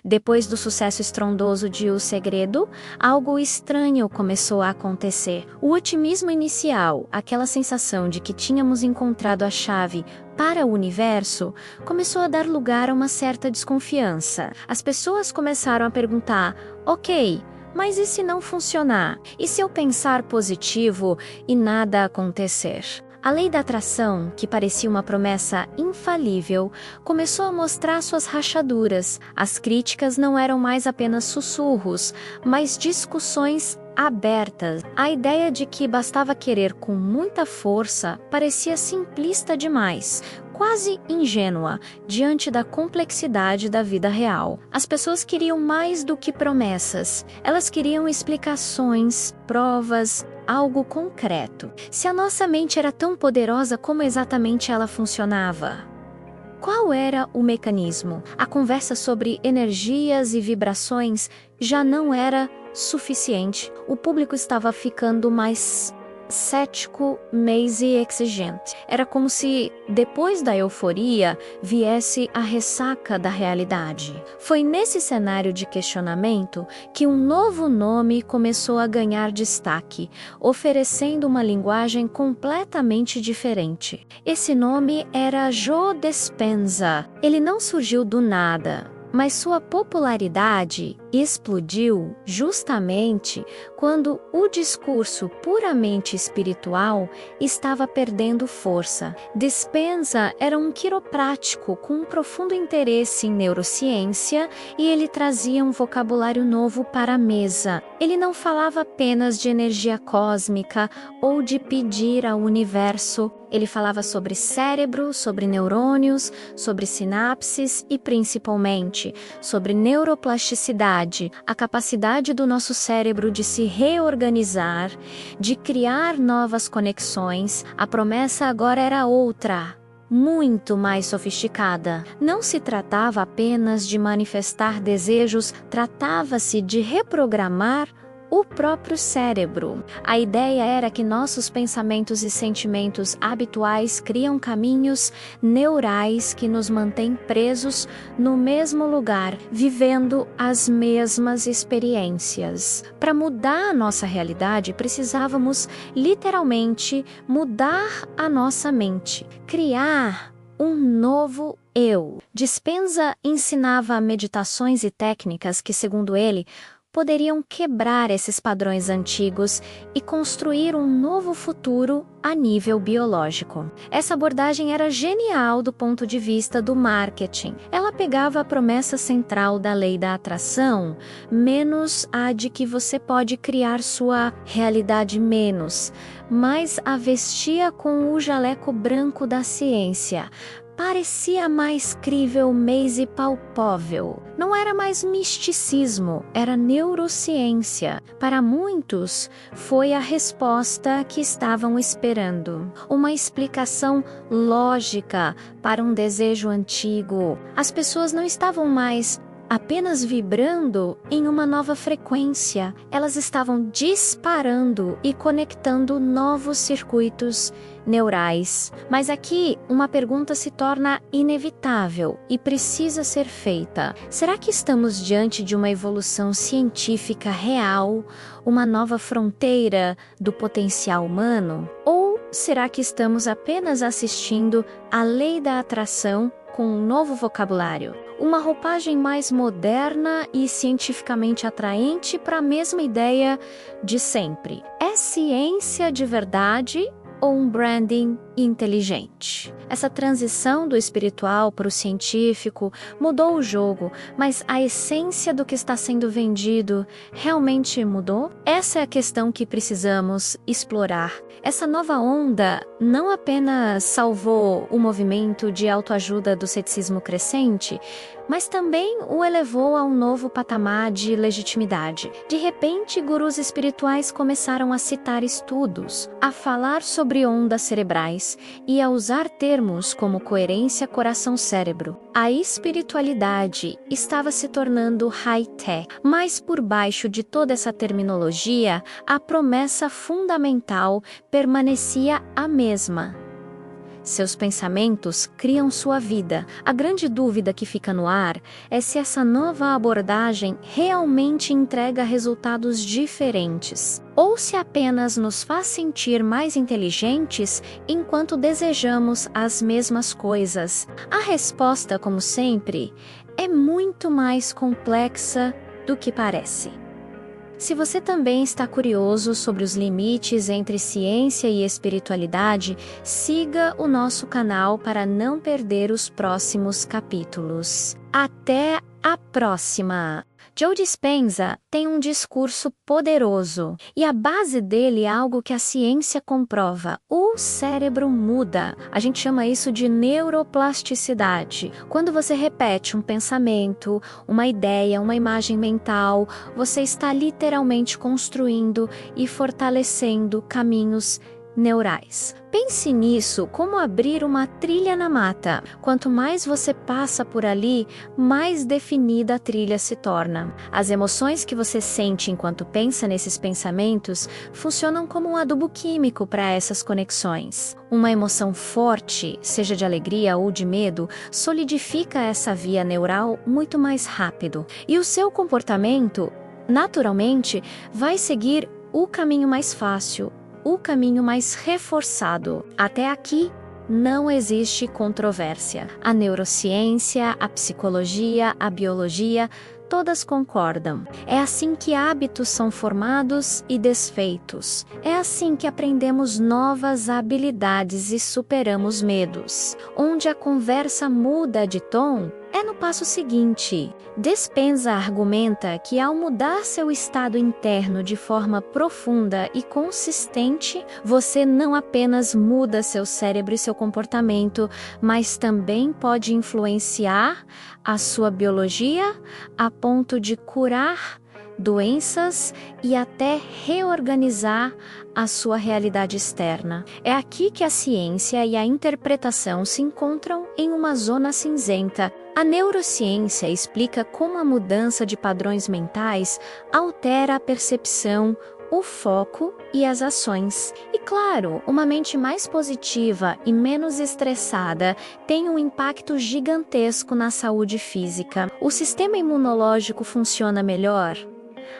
Depois do sucesso estrondoso de O Segredo, algo estranho começou a acontecer. O otimismo inicial, aquela sensação de que tínhamos encontrado a chave para o universo, começou a dar lugar a uma certa desconfiança. As pessoas começaram a perguntar: ok, mas e se não funcionar? E se eu pensar positivo e nada acontecer? A lei da atração, que parecia uma promessa infalível, começou a mostrar suas rachaduras. As críticas não eram mais apenas sussurros, mas discussões abertas. A ideia de que bastava querer com muita força parecia simplista demais, quase ingênua, diante da complexidade da vida real. As pessoas queriam mais do que promessas. Elas queriam explicações, provas, algo concreto. Se a nossa mente era tão poderosa, como exatamente ela funcionava? Qual era o mecanismo? A conversa sobre energias e vibrações já não era suficiente. O público estava ficando mais cético, mais exigente. Era como se, depois da euforia, viesse a ressaca da realidade. Foi nesse cenário de questionamento que um novo nome começou a ganhar destaque, oferecendo uma linguagem completamente diferente. Esse nome era Joe Dispenza. Ele não surgiu do nada, mas sua popularidade explodiu justamente quando o discurso puramente espiritual estava perdendo força. Dispenza era um quiroprático com um profundo interesse em neurociência e ele trazia um vocabulário novo para a mesa. Ele não falava apenas de energia cósmica ou de pedir ao universo. Ele falava sobre cérebro, sobre neurônios, sobre sinapses e, principalmente, sobre neuroplasticidade, a capacidade do nosso cérebro de se reorganizar, de criar novas conexões. A promessa agora era outra, muito mais sofisticada. Não se tratava apenas de manifestar desejos, tratava-se de reprogramar o próprio cérebro. A ideia era que nossos pensamentos e sentimentos habituais criam caminhos neurais que nos mantêm presos no mesmo lugar, vivendo as mesmas experiências. Para mudar a nossa realidade, precisávamos literalmente mudar a nossa mente, criar um novo eu. Dispenza ensinava meditações e técnicas que, segundo ele, poderiam quebrar esses padrões antigos e construir um novo futuro a nível biológico. Essa abordagem era genial do ponto de vista do marketing. Ela pegava a promessa central da lei da atração, menos a de que você pode criar sua realidade menos, mas a vestia com o jaleco branco da ciência. Parecia mais crível, mais palpável. Não era mais misticismo, era neurociência. Para muitos, foi a resposta que estavam esperando. Uma explicação lógica para um desejo antigo. As pessoas não estavam mais apenas vibrando em uma nova frequência. Elas estavam disparando e conectando novos circuitos neurais. Mas aqui, uma pergunta se torna inevitável e precisa ser feita. Será que estamos diante de uma evolução científica real, uma nova fronteira do potencial humano? Ou será que estamos apenas assistindo à lei da atração com um novo vocabulário? Uma roupagem mais moderna e cientificamente atraente para a mesma ideia de sempre. É ciência de verdade ou um branding inteligente? Essa transição do espiritual para o científico mudou o jogo, mas a essência do que está sendo vendido realmente mudou? Essa é a questão que precisamos explorar. Essa nova onda não apenas salvou o movimento de autoajuda do ceticismo crescente, mas também o elevou a um novo patamar de legitimidade. De repente, gurus espirituais começaram a citar estudos, a falar sobre ondas cerebrais e a usar termos como coerência coração-cérebro. A espiritualidade estava se tornando high-tech, mas por baixo de toda essa terminologia, a promessa fundamental permanecia a mesma. Seus pensamentos criam sua vida. A grande dúvida que fica no ar é se essa nova abordagem realmente entrega resultados diferentes, ou se apenas nos faz sentir mais inteligentes enquanto desejamos as mesmas coisas. A resposta, como sempre, é muito mais complexa do que parece. Se você também está curioso sobre os limites entre ciência e espiritualidade, siga o nosso canal para não perder os próximos capítulos. Até a próxima! Joe Dispenza tem um discurso poderoso, e a base dele é algo que a ciência comprova: o cérebro muda. A gente chama isso de neuroplasticidade. Quando você repete um pensamento, uma ideia, uma imagem mental, você está literalmente construindo e fortalecendo caminhos neurais. Pense nisso como abrir uma trilha na mata. Quanto mais você passa por ali, mais definida a trilha se torna. As emoções que você sente enquanto pensa nesses pensamentos funcionam como um adubo químico para essas conexões. Uma emoção forte, seja de alegria ou de medo, solidifica essa via neural muito mais rápido. E o seu comportamento, naturalmente, vai seguir o caminho mais fácil, o caminho mais reforçado. Até aqui, não existe controvérsia. A neurociência, a psicologia, a biologia, todas concordam. É assim que hábitos são formados e desfeitos. É assim que aprendemos novas habilidades e superamos medos. Onde a conversa muda de tom é no passo seguinte. Dispenza argumenta que ao mudar seu estado interno de forma profunda e consistente, você não apenas muda seu cérebro e seu comportamento, mas também pode influenciar a sua biologia a ponto de curar doenças e até reorganizar a sua realidade externa. É aqui que a ciência e a interpretação se encontram em uma zona cinzenta. A neurociência explica como a mudança de padrões mentais altera a percepção, o foco e as ações. E claro, uma mente mais positiva e menos estressada tem um impacto gigantesco na saúde física. O sistema imunológico funciona melhor,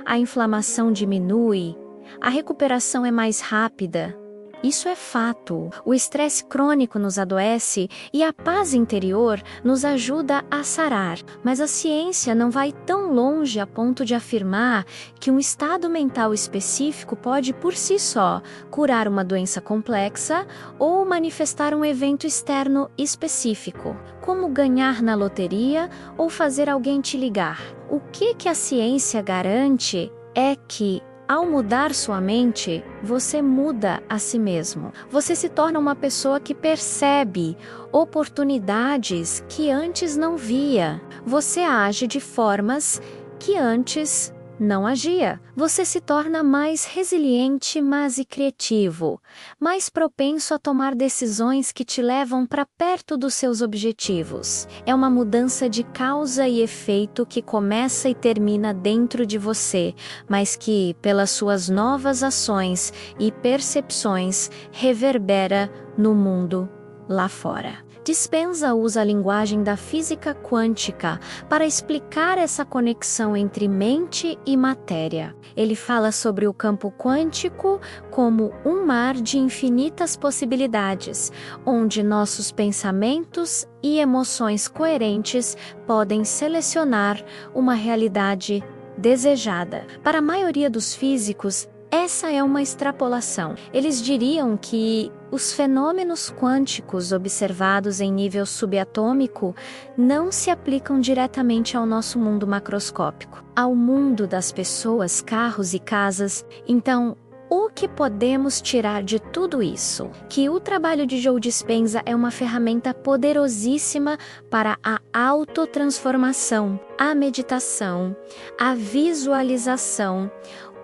a inflamação diminui, a recuperação é mais rápida. Isso é fato. O estresse crônico nos adoece e a paz interior nos ajuda a sarar. Mas a ciência não vai tão longe a ponto de afirmar que um estado mental específico pode, por si só, curar uma doença complexa ou manifestar um evento externo específico, como ganhar na loteria ou fazer alguém te ligar. O que a ciência garante é que, ao mudar sua mente, você muda a si mesmo. Você se torna uma pessoa que percebe oportunidades que antes não via. Você age de formas que antes não agia. Você se torna mais resiliente, mas e criativo, mais propenso a tomar decisões que te levam para perto dos seus objetivos. É uma mudança de causa e efeito que começa e termina dentro de você, mas que, pelas suas novas ações e percepções, reverbera no mundo lá fora. Dispenza usa a linguagem da física quântica para explicar essa conexão entre mente e matéria. Ele fala sobre o campo quântico como um mar de infinitas possibilidades, onde nossos pensamentos e emoções coerentes podem selecionar uma realidade desejada. Para a maioria dos físicos, essa é uma extrapolação. Eles diriam que os fenômenos quânticos observados em nível subatômico não se aplicam diretamente ao nosso mundo macroscópico, ao mundo das pessoas, carros e casas. Então, o que podemos tirar de tudo isso? Que o trabalho de Joe Dispenza é uma ferramenta poderosíssima para a autotransformação, a meditação, a visualização,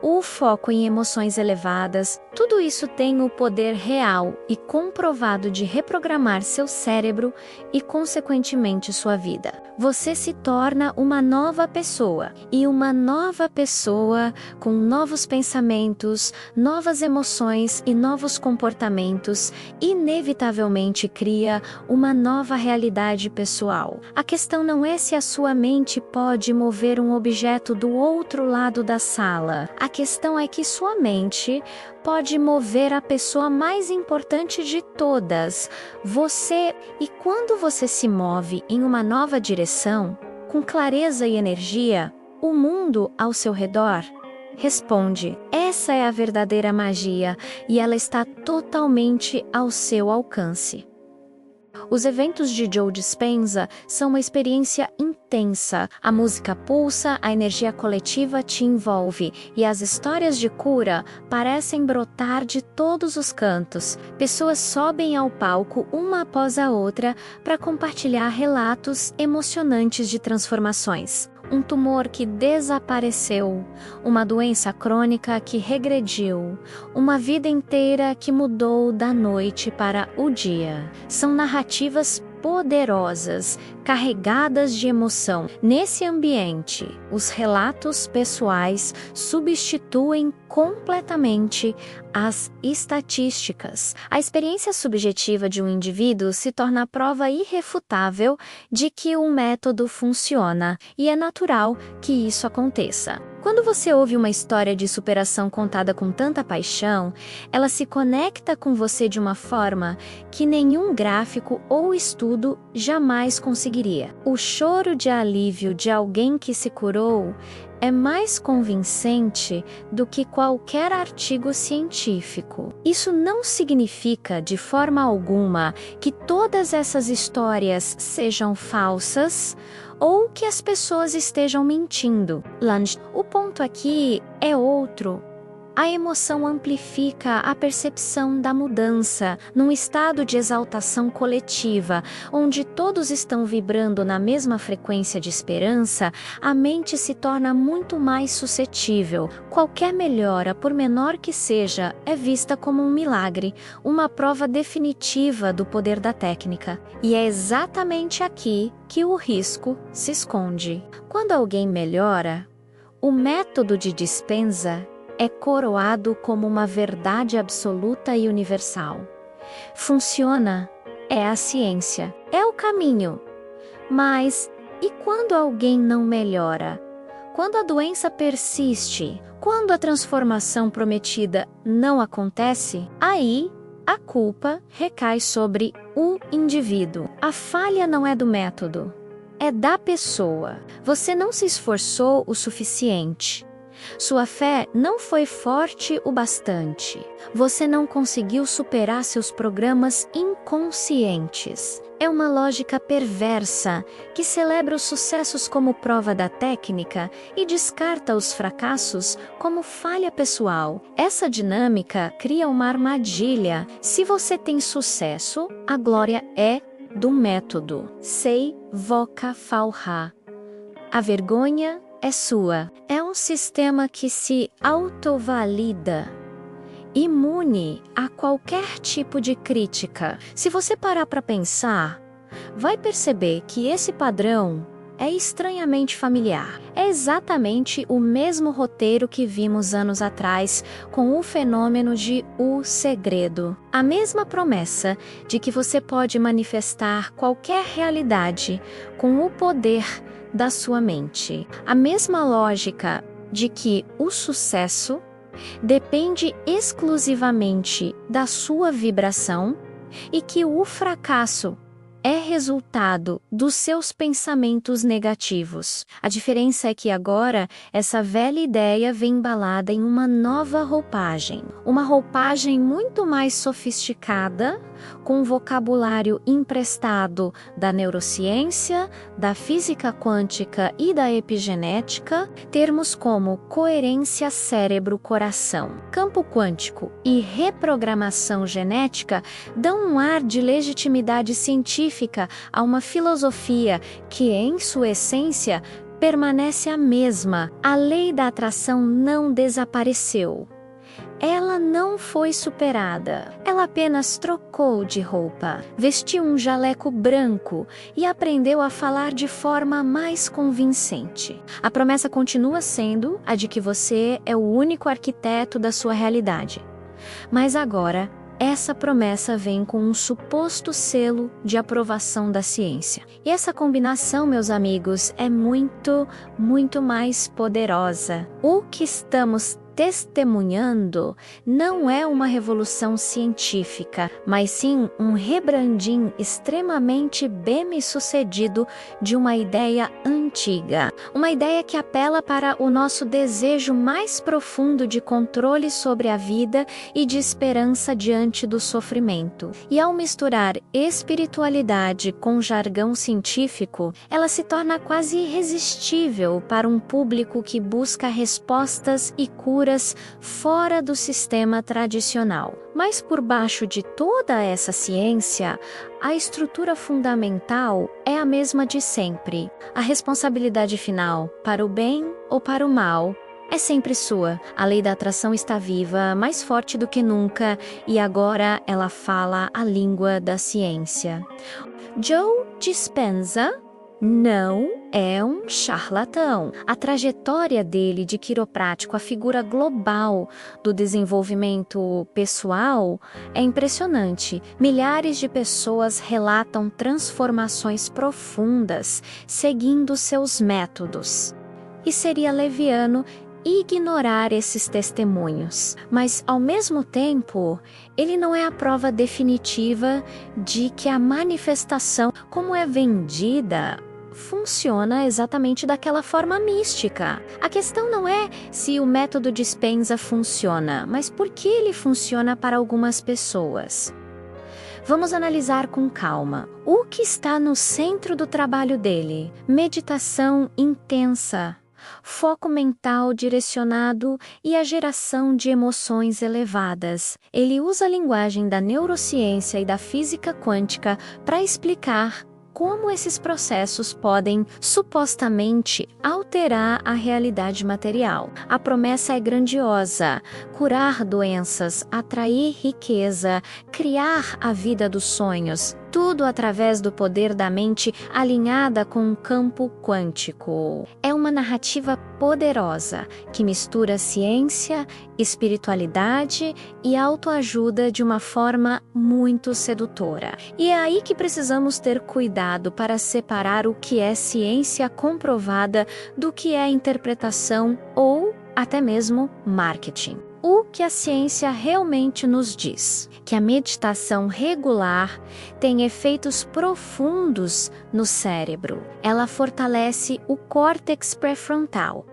o foco em emoções elevadas, tudo isso tem o poder real e comprovado de reprogramar seu cérebro e, consequentemente, sua vida. Você se torna uma nova pessoa, e uma nova pessoa com novos pensamentos, novas emoções e novos comportamentos, inevitavelmente cria uma nova realidade pessoal. A questão não é se a sua mente pode mover um objeto do outro lado da sala. A questão é que sua mente pode mover a pessoa mais importante de todas, você. E quando você se move em uma nova direção, com clareza e energia, o mundo ao seu redor responde. Essa é a verdadeira magia e ela está totalmente ao seu alcance. Os eventos de Joe Dispenza são uma experiência intensa. A música pulsa, a energia coletiva te envolve e as histórias de cura parecem brotar de todos os cantos. Pessoas sobem ao palco uma após a outra para compartilhar relatos emocionantes de transformações. Um tumor que desapareceu, uma doença crônica que regrediu, uma vida inteira que mudou da noite para o dia. São narrativas poderosas, carregadas de emoção. Nesse ambiente, os relatos pessoais substituem completamente as estatísticas. A experiência subjetiva de um indivíduo se torna a prova irrefutável de que o método funciona, e é natural que isso aconteça. Quando você ouve uma história de superação contada com tanta paixão, ela se conecta com você de uma forma que nenhum gráfico ou estudo jamais conseguiria. O choro de alívio de alguém que se curou é mais convincente do que qualquer artigo científico. Isso não significa, de forma alguma, que todas essas histórias sejam falsas ou que as pessoas estejam mentindo. O ponto aqui é outro. A emoção amplifica a percepção da mudança num estado de exaltação coletiva, onde todos estão vibrando na mesma frequência de esperança. A mente se torna muito mais suscetível. Qualquer melhora, por menor que seja, é vista como um milagre, uma prova definitiva do poder da técnica. E é exatamente aqui que o risco se esconde. Quando alguém melhora, o método de Dispenza é coroado como uma verdade absoluta e universal. Funciona, é a ciência, é o caminho. Mas, e quando alguém não melhora? Quando a doença persiste? Quando a transformação prometida não acontece? Aí, a culpa recai sobre o indivíduo. A falha não é do método, é da pessoa. Você não se esforçou o suficiente. Sua fé não foi forte o bastante. Você não conseguiu superar seus programas inconscientes. É uma lógica perversa que celebra os sucessos como prova da técnica e descarta os fracassos como falha pessoal. Essa dinâmica cria uma armadilha. Se você tem sucesso, a glória é do método. Sei voca falha. A vergonha é sua. É um sistema que se autovalida, imune a qualquer tipo de crítica. Se você parar para pensar, vai perceber que esse padrão é estranhamente familiar. É exatamente o mesmo roteiro que vimos anos atrás com o fenômeno de O Segredo. A mesma promessa de que você pode manifestar qualquer realidade com o poder da sua mente. A mesma lógica de que o sucesso depende exclusivamente da sua vibração e que o fracasso é resultado dos seus pensamentos negativos. A diferença é que agora essa velha ideia vem embalada em uma nova roupagem. Uma roupagem muito mais sofisticada, com um vocabulário emprestado da neurociência, da física quântica e da epigenética, termos como coerência cérebro-coração, campo quântico e reprogramação genética dão um ar de legitimidade científica a uma filosofia que, em sua essência, permanece a mesma. A lei da atração não desapareceu. Ela não foi superada. Ela apenas trocou de roupa, vestiu um jaleco branco e aprendeu a falar de forma mais convincente. A promessa continua sendo a de que você é o único arquiteto da sua realidade. Mas agora, essa promessa vem com um suposto selo de aprovação da ciência. E essa combinação, meus amigos, é muito, muito mais poderosa. O que estamos testemunhando não é uma revolução científica, mas sim um rebranding extremamente bem-sucedido de uma ideia antiga. Uma ideia que apela para o nosso desejo mais profundo de controle sobre a vida e de esperança diante do sofrimento. E ao misturar espiritualidade com jargão científico, ela se torna quase irresistível para um público que busca respostas e curas fora do sistema tradicional. Mas por baixo de toda essa ciência, a estrutura fundamental é a mesma de sempre. A responsabilidade final, para o bem ou para o mal, é sempre sua. A lei da atração está viva, mais forte do que nunca, e agora ela fala a língua da ciência. Joe Dispenza não é um charlatão. A trajetória dele de quiroprático, a figura global do desenvolvimento pessoal, é impressionante. Milhares de pessoas relatam transformações profundas seguindo seus métodos. E seria leviano ignorar esses testemunhos. Mas, ao mesmo tempo, ele não é a prova definitiva de que a manifestação, como é vendida, funciona exatamente daquela forma mística. A questão não é se o método Dispenza funciona, mas por que ele funciona para algumas pessoas. Vamos analisar com calma. O que está no centro do trabalho dele? Meditação intensa, foco mental direcionado e a geração de emoções elevadas. Ele usa a linguagem da neurociência e da física quântica para explicar como esses processos podem, supostamente, alterar a realidade material. A promessa é grandiosa: curar doenças, atrair riqueza, criar a vida dos sonhos. Tudo através do poder da mente alinhada com um campo quântico. É uma narrativa poderosa que mistura ciência, espiritualidade e autoajuda de uma forma muito sedutora. E é aí que precisamos ter cuidado para separar o que é ciência comprovada do que é interpretação ou até mesmo marketing. O que a ciência realmente nos diz? Que a meditação regular tem efeitos profundos no cérebro. Ela fortalece o córtex pré-frontal,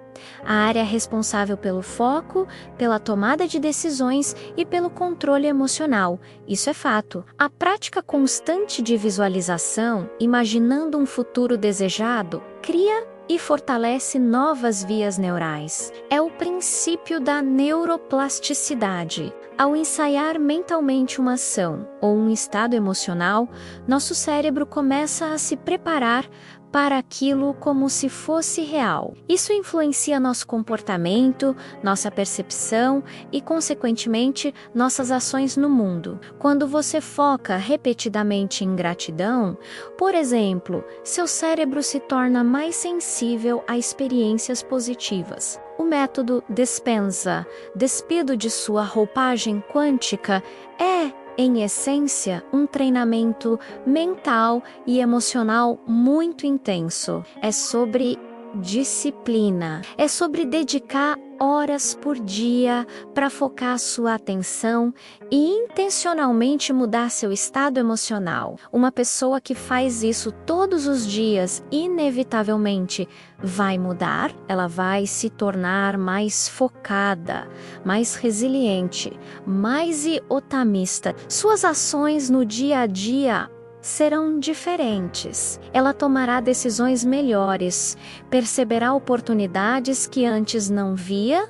a área responsável pelo foco, pela tomada de decisões e pelo controle emocional. Isso é fato. A prática constante de visualização, imaginando um futuro desejado, cria e fortalece novas vias neurais. É o princípio da neuroplasticidade. Ao ensaiar mentalmente uma ação ou um estado emocional, nosso cérebro começa a se preparar para aquilo como se fosse real. Isso influencia nosso comportamento, nossa percepção e, consequentemente, nossas ações no mundo. Quando você foca repetidamente em gratidão, por exemplo, seu cérebro se torna mais sensível a experiências positivas. O método Dispenza, despido de sua roupagem quântica, é, em essência, um treinamento mental e emocional muito intenso. É sobre disciplina. É sobre dedicar horas por dia para focar sua atenção e intencionalmente mudar seu estado emocional. Uma pessoa que faz isso todos os dias, inevitavelmente, vai mudar, ela vai se tornar mais focada, mais resiliente, mais otimista. Suas ações no dia a dia serão diferentes. Ela tomará decisões melhores, perceberá oportunidades que antes não via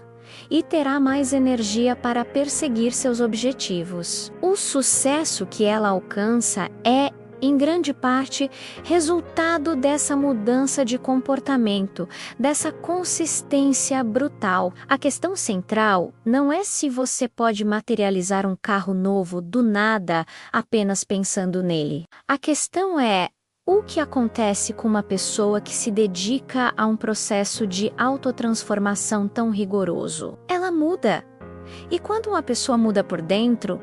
e terá mais energia para perseguir seus objetivos. O sucesso que ela alcança é em grande parte, resultado dessa mudança de comportamento, dessa consistência brutal. A questão central não é se você pode materializar um carro novo do nada apenas pensando nele. A questão é: o que acontece com uma pessoa que se dedica a um processo de autotransformação tão rigoroso? Ela muda. E quando uma pessoa muda por dentro,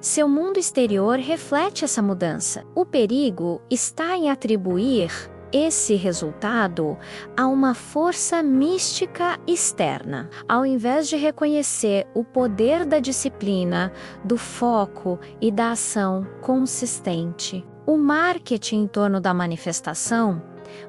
seu mundo exterior reflete essa mudança. O perigo está em atribuir esse resultado a uma força mística externa, ao invés de reconhecer o poder da disciplina, do foco e da ação consistente. O marketing em torno da manifestação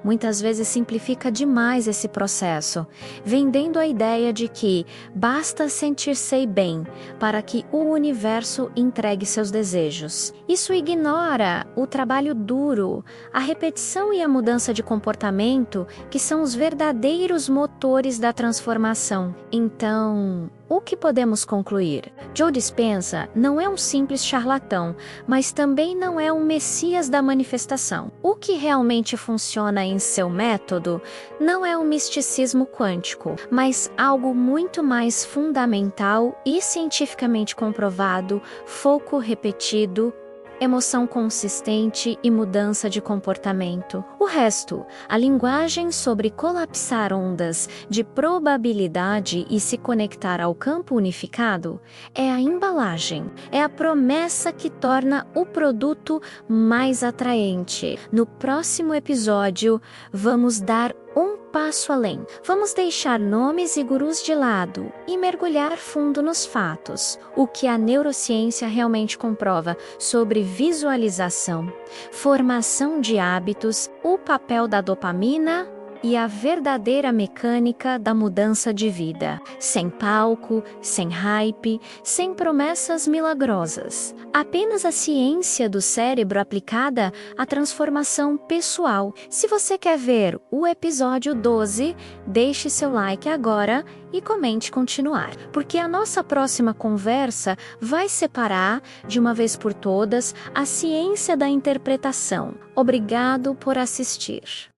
muitas vezes simplifica demais esse processo, vendendo a ideia de que basta sentir-se bem para que o universo entregue seus desejos. Isso ignora o trabalho duro, a repetição e a mudança de comportamento, que são os verdadeiros motores da transformação. Então, o que podemos concluir? Joe Dispenza não é um simples charlatão, mas também não é um messias da manifestação. O que realmente funciona em seu método não é um misticismo quântico, mas algo muito mais fundamental e cientificamente comprovado: foco repetido, emoção consistente e mudança de comportamento. O resto, a linguagem sobre colapsar ondas de probabilidade e se conectar ao campo unificado, é a embalagem, é a promessa que torna o produto mais atraente. No próximo episódio, vamos dar um passo além. Vamos deixar nomes e gurus de lado e mergulhar fundo nos fatos, o que a neurociência realmente comprova sobre visualização, formação de hábitos, o papel da dopamina e a verdadeira mecânica da mudança de vida. Sem palco, sem hype, sem promessas milagrosas. Apenas a ciência do cérebro aplicada à transformação pessoal. Se você quer ver o episódio 12, deixe seu like agora e comente continuar, porque a nossa próxima conversa vai separar, de uma vez por todas, a ciência da interpretação. Obrigado por assistir.